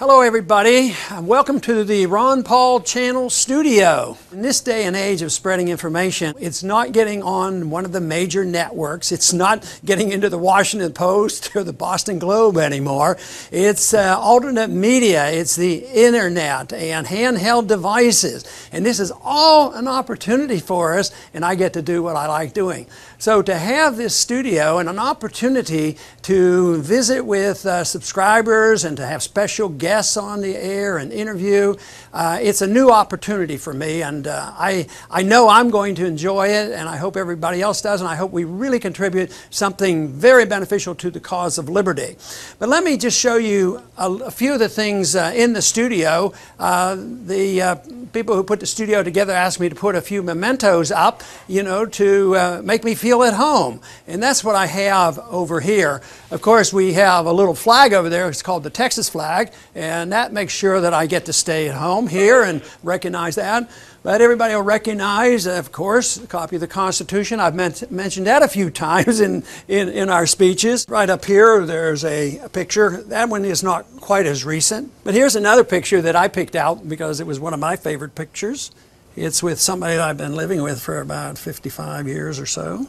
Hello everybody, welcome to the Ron Paul Channel Studio. In this day and age of spreading information, it's not getting on one of the major networks, it's not getting into the Washington Post or the Boston Globe anymore. It's alternate media, it's the internet and handheld devices. And this is all an opportunity for us, and I get to do what I like doing. So to have this studio and an opportunity to visit with subscribers and to have special guests on the air and interview, it's a new opportunity for me, and I know I'm going to enjoy it, and I hope everybody else does, and I hope we really contribute something very beneficial to the cause of liberty. But let me just show you a few of the things in the studio. The people who put the studio together asked me to put a few mementos up, to make me feel at home, and that's what I have over here. Of course, we have a little flag over there. It's called the Texas flag, and that makes sure that I get to stay at home here and recognize that. But everybody will recognize, of course, a copy of the Constitution. I've mentioned that a few times in our speeches. Right up here, there's a picture. That one is not quite as recent. But here's another picture that I picked out because it was one of my favorite pictures. It's with somebody that I've been living with for about 55 years or so.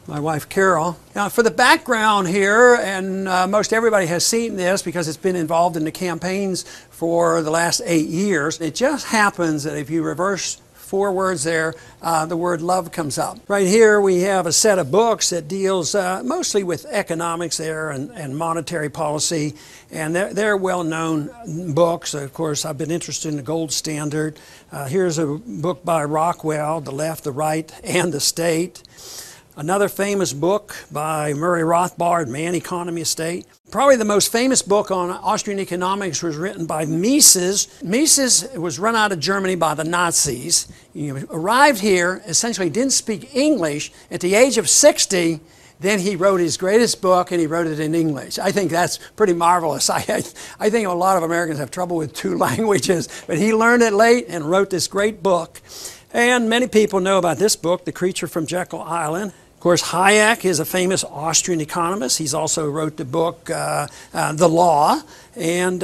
My wife, Carol. Now, for the background here, and most everybody has seen this because it's been involved in the campaigns for the last 8 years. It just happens that if you reverse 4 words there, the word love comes up. Right here we have a set of books that deals mostly with economics there and monetary policy, and they're well-known books. Of course, I've been interested in the gold standard. Here's a book by Rockwell, The Left, the Right, and the State. Another famous book by Murray Rothbard, Man, Economy, State. Probably the most famous book on Austrian economics was written by Mises. Mises was run out of Germany by the Nazis. He arrived here, essentially didn't speak English. At the age of 60, then he wrote his greatest book, and he wrote it in English. I think that's pretty marvelous. I think a lot of Americans have trouble with 2 languages, but he learned it late and wrote this great book. And many people know about this book, The Creature from Jekyll Island. Of course, Hayek is a famous Austrian economist. He's also wrote the book, The Law. And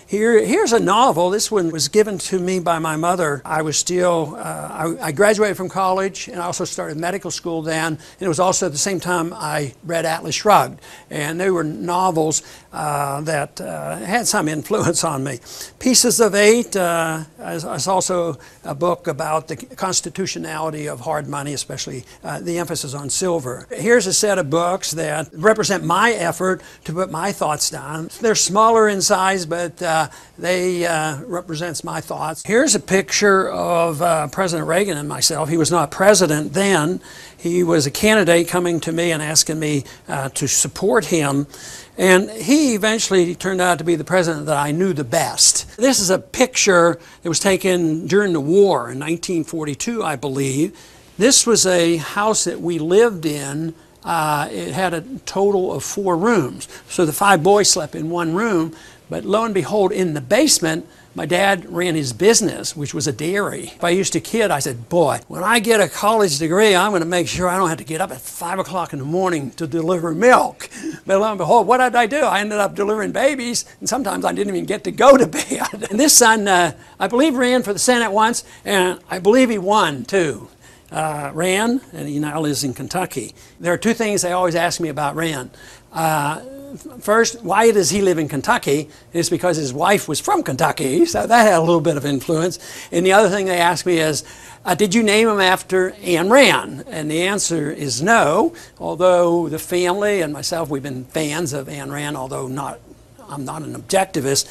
here's a novel. This one was given to me by my mother. I was still, I graduated from college, and I also started medical school then. And it was also at the same time I read Atlas Shrugged. And they were novels that had some influence on me. Pieces of Eight is also a book about the constitutionality of hard money, especially the emphasis on silver. Here's a set of books that represent my effort to put my thoughts down. They're smaller in size, but they represents my thoughts. Here's a picture of President Reagan and myself. He was not president then. He was a candidate coming to me and asking me to support him. And he eventually turned out to be the president that I knew the best. This is a picture that was taken during the war in 1942, I believe. This was a house that we lived in. It had a total of 4 rooms. So the 5 boys slept in 1 room. But lo and behold, in the basement, my dad ran his business, which was a dairy. If I used to kid, I said, boy, when I get a college degree, I'm going to make sure I don't have to get up at 5 o'clock in the morning to deliver milk. But lo and behold, what did I do? I ended up delivering babies, and sometimes I didn't even get to go to bed. And this son, I believe, ran for the Senate once, and I believe he won, too. Ran, and he now lives in Kentucky. There are 2 things they always ask me about Ran. First, why does he live in Kentucky? It's because his wife was from Kentucky, so that had a little bit of influence. And the other thing they ask me is, did you name him after Ayn Rand? And the answer is no, although the family and myself, we've been fans of Ayn Rand, although I'm not an objectivist,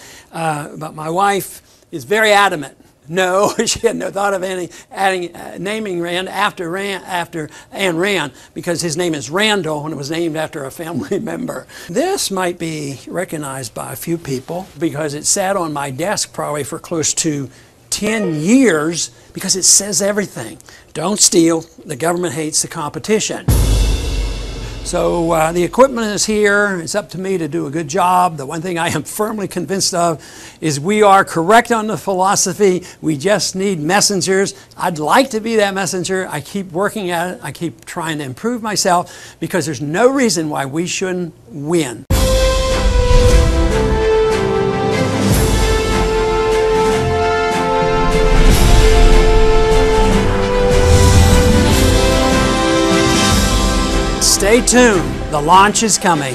but my wife is very adamant. No, she had no thought of naming Rand after Ayn Rand, because his name is Randall and it was named after a family member. This might be recognized by a few people because it sat on my desk probably for close to 10 years because it says everything. Don't steal, the government hates the competition. So the equipment is here. It's up to me to do a good job. The one thing I am firmly convinced of is we are correct on the philosophy. We just need messengers. I'd like to be that messenger. I keep working at it. I keep trying to improve myself because there's no reason why we shouldn't win. Stay tuned. The launch is coming.